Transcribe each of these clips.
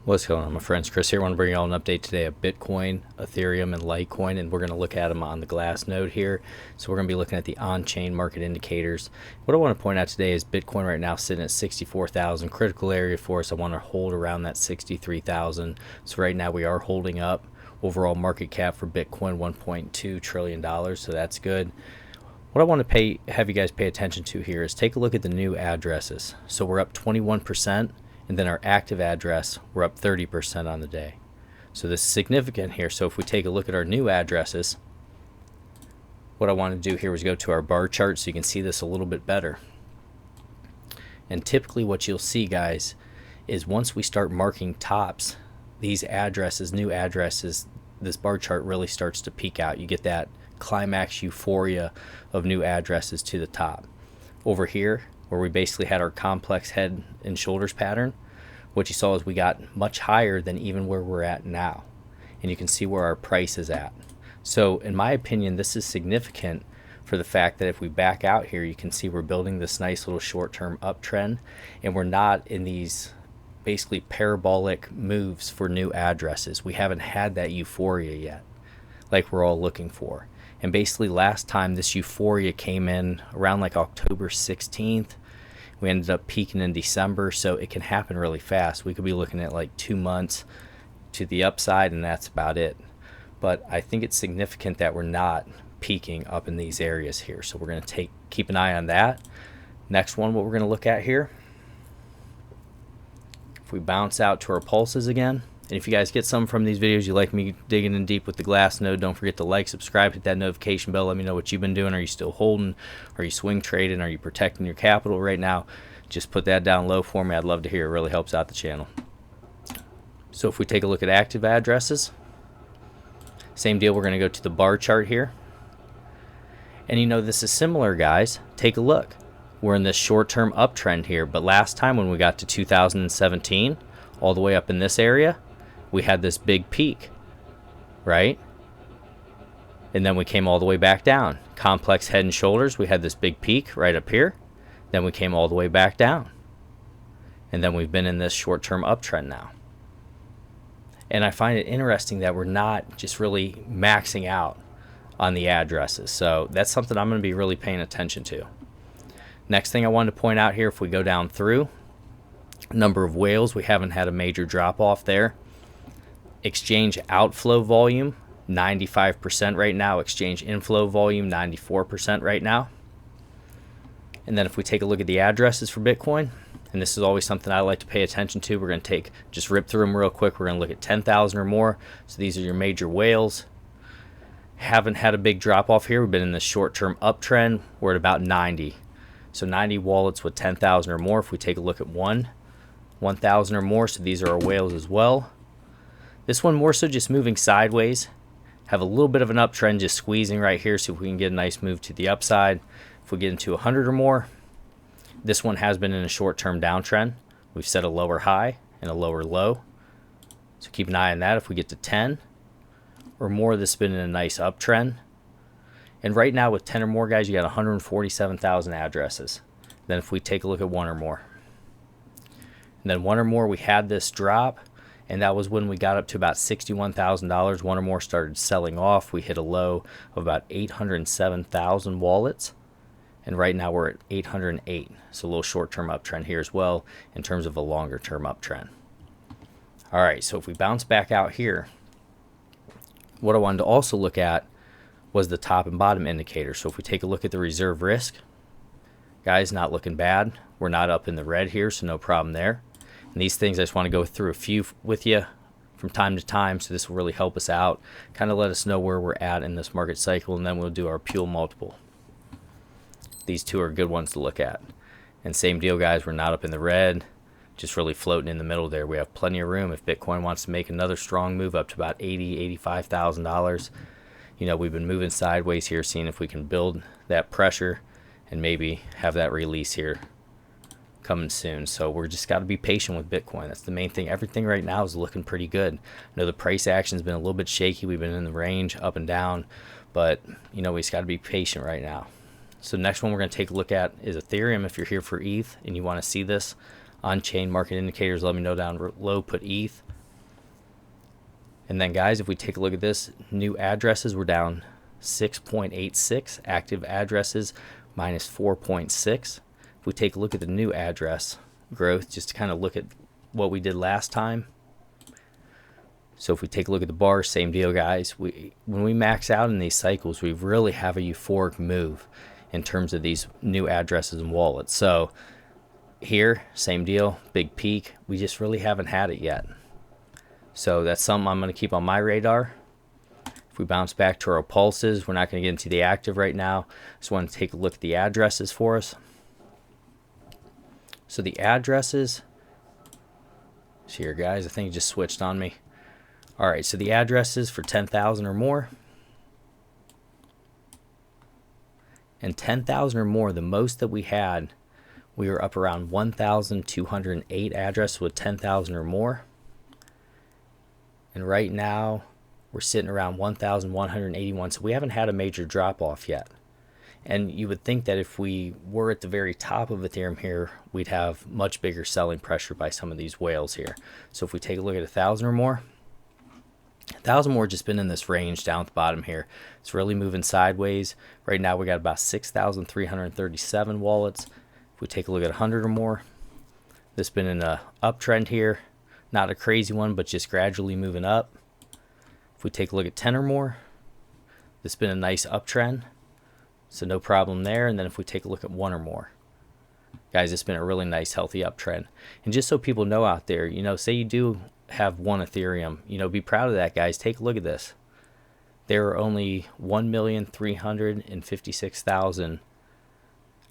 What's going on, my friends? Chris here. I want to bring you all an update today of Bitcoin, Ethereum, and Litecoin, and we're going to look at them on the Glassnode here. So we're going to be looking at the on-chain market indicators. What I want to point out today is Bitcoin right now sitting at 64,000. Critical area for us, I want to hold around that 63,000. So right now we are holding up. Overall market cap for Bitcoin, $1.2 trillion, so that's good. What I want to have you guys pay attention to here is take a look at the new addresses. So we're up 21%. And then our active address, we're up 30% on the day. So this is significant here. So if we take a look at our new addresses, what I want to do here is go to our bar chart so you can see this a little bit better. And typically what you'll see, guys, is once we start marking tops, these addresses, new addresses, this bar chart really starts to peak out. You get that climax euphoria of new addresses to the top. Over here, where we basically had our complex head and shoulders pattern, what you saw is we got much higher than even where we're at now. And you can see where our price is at. So in my opinion, this is significant for the fact that if we back out here, you can see we're building this nice little short-term uptrend, and we're not in these basically parabolic moves for new addresses. We haven't had that euphoria yet, like we're all looking for. And basically last time this euphoria came in around like October 16th. We ended up peaking in December, so it can happen really fast. We could be looking at like 2 months to the upside, and that's about it. But I think it's significant that we're not peaking up in these areas here. So we're going to keep an eye on that. Next one, what we're going to look at here, if we bounce out to our pulses again. And if you guys get some from these videos, you like me digging in deep with the Glassnode, don't forget to like, subscribe, hit that notification bell. Let me know what you've been doing. Are you still holding? Are you swing trading? Are you protecting your capital right now? Just put that down low for me. I'd love to hear. It really helps out the channel. So if we take a look at active addresses, same deal. We're going to go to the bar chart here. And you know, this is similar, guys. Take a look. We're in this short-term uptrend here. But last time when we got to 2017, all the way up in this area, we had this big peak, right? And then we came all the way back down. Complex head and shoulders, we had this big peak right up here. Then we came all the way back down. And then we've been in this short-term uptrend now. And I find it interesting that we're not just really maxing out on the addresses. So that's something I'm going to be really paying attention to. Next thing I wanted to point out here, if we go down through, number of whales, we haven't had a major drop off there. Exchange outflow volume 95% right now. Exchange inflow volume 94% right now. And then if we take a look at the addresses for Bitcoin, and this is always something I like to pay attention to, we're going to just rip through them real quick. We're going to look at 10,000 or more. So these are your major whales. Haven't had a big drop off here. We've been in this short-term uptrend. We're at about 90. So 90 wallets with 10,000 or more. If we take a look at 1,000 or more, so these are our whales as well. This one more so just moving sideways. Have a little bit of an uptrend, just squeezing right here, so if we can get a nice move to the upside. If we get into 100 or more, this one has been in a short-term downtrend. We've set a lower high and a lower low, so keep an eye on that. If we get to 10 or more, this has been in a nice uptrend. And right now with 10 or more, guys, you got 147,000 addresses. Then if we take a look at 1 or more, and then 1 or more, we had this drop, and that was when we got up to about $61,000. 1 or more started selling off. We hit a low of about 807,000 wallets, and right now we're at 808. So a little short-term uptrend here as well in terms of a longer-term uptrend. All right, so if we bounce back out here, what I wanted to also look at was the top and bottom indicator. So if we take a look at the reserve risk, guys, not looking bad. We're not up in the red here, so no problem there. And these things, I just want to go through a few with you from time to time, so this will really help us out, kind of let us know where we're at in this market cycle, and then we'll do our Pule multiple. These two are good ones to look at. And same deal, guys, we're not up in the red, just really floating in the middle there. We have plenty of room if Bitcoin wants to make another strong move up to about $80,000, $85,000. You know, we've been moving sideways here, seeing if we can build that pressure and maybe have that release here coming soon. So we're just got to be patient with Bitcoin. That's the main thing. Everything right now is looking pretty good. I know the price action's been a little bit shaky. We've been in the range up and down, but you know, we just got to be patient right now. So next one we're going to take a look at is Ethereum. If you're here for ETH and you want to see this on-chain market indicators, let me know down low. Put ETH And then guys, if we take a look at this, new addresses were down 6.86, active addresses minus 4.6. If we take a look at the new address growth, just to kind of look at what we did last time. So if we take a look at the bars, same deal guys. When we max out in these cycles, we really have a euphoric move in terms of these new addresses and wallets. So here, same deal, big peak. We just really haven't had it yet. So that's something I'm going to keep on my radar. If we bounce back to our pulses, we're not going to get into the active right now. Just want to take a look at the addresses for us. So the addresses, see here guys, I think it just switched on me. All right, so the addresses for 10,000 or more. And 10,000 or more, the most that we had, we were up around 1,208 addresses with 10,000 or more. And right now, we're sitting around 1,181, so we haven't had a major drop off yet. And you would think that if we were at the very top of Ethereum here, we'd have much bigger selling pressure by some of these whales here. So if we take a look at 1,000 or more, 1,000 more just been in this range down at the bottom here. It's really moving sideways. Right now we got about 6,337 wallets. If we take a look at 100 or more, this has been in a uptrend here. Not a crazy one, but just gradually moving up. If we take a look at 10 or more, this has been a nice uptrend. So no problem there. And then if we take a look at 1 or more, guys, it's been a really nice healthy uptrend. And just so people know out there, you know, say you do have 1 Ethereum, you know, be proud of that, guys. Take a look at this. There are only 1,356,000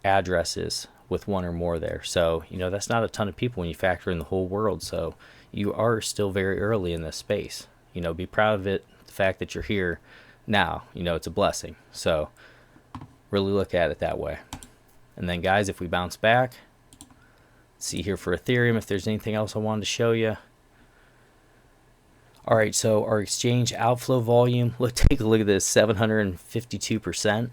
addresses with 1 or more there. So, you know, that's not a ton of people when you factor in the whole world. So you are still very early in this space. You know, be proud of it. The fact that you're here now, you know, it's a blessing. So really look at it that way. And then guys, if we bounce back, see here for Ethereum, if there's anything else I wanted to show you. All right, so our exchange outflow volume, take a look at this, 752%.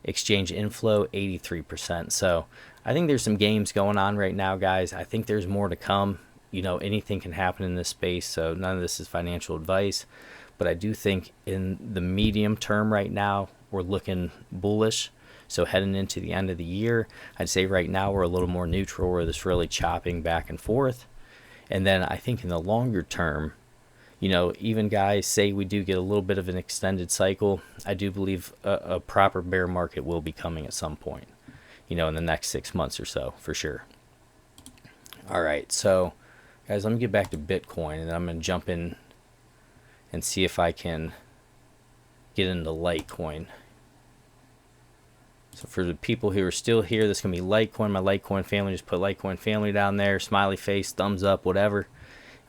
Exchange inflow, 83%. So I think there's some games going on right now, guys. I think there's more to come. You know, anything can happen in this space, so none of this is financial advice. But I do think in the medium term right now, we're looking bullish. So heading into the end of the year, I'd say right now we're a little more neutral, where this really chopping back and forth. And then I think in the longer term, you know, even guys, say we do get a little bit of an extended cycle, I do believe a proper bear market will be coming at some point, you know, in the next 6 months or so, for sure. All right, so guys, let me get back to Bitcoin, and then I'm going to jump in and see if I can get into Litecoin. So for the people who are still here, this is going to be Litecoin. My Litecoin family, just put Litecoin family down there, smiley face, thumbs up, whatever.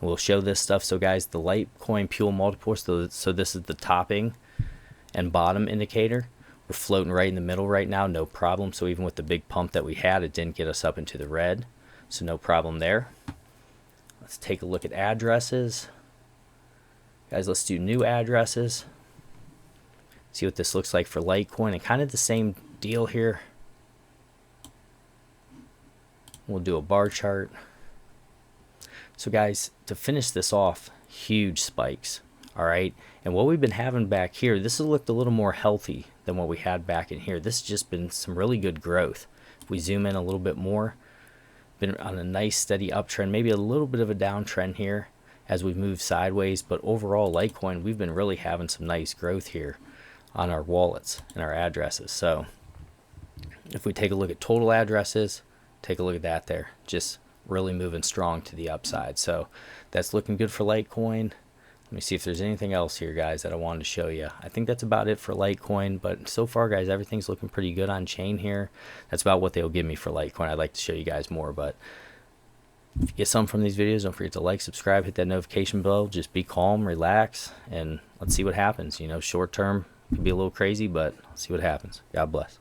And we'll show this stuff. So guys, the Litecoin Pule multiple, so this is the topping and bottom indicator. We're floating right in the middle right now, no problem. So even with the big pump that we had, it didn't get us up into the red. So no problem there. Let's take a look at addresses. Guys, let's do new addresses. See what this looks like for Litecoin, and kind of the same deal here. We'll do a bar chart. So guys, to finish this off, huge spikes, all right? And what we've been having back here, this has looked a little more healthy than what we had back in here. This has just been some really good growth. If we zoom in a little bit more, been on a nice steady uptrend, maybe a little bit of a downtrend here as we've moved sideways, but overall Litecoin, we've been really having some nice growth here on our wallets and our addresses. So if we take a look at total addresses, take a look at that there, just really moving strong to the upside. So that's looking good for Litecoin. Let me see if there's anything else here, guys, that I wanted to show you. I think that's about it for Litecoin, but so far, guys, everything's looking pretty good on chain here. That's about what they'll give me for Litecoin. I'd like to show you guys more, but if you get something from these videos, don't forget to like, subscribe, hit that notification bell. Just be calm, relax, and let's see what happens. You know, short term can be a little crazy, but let's see what happens. God bless.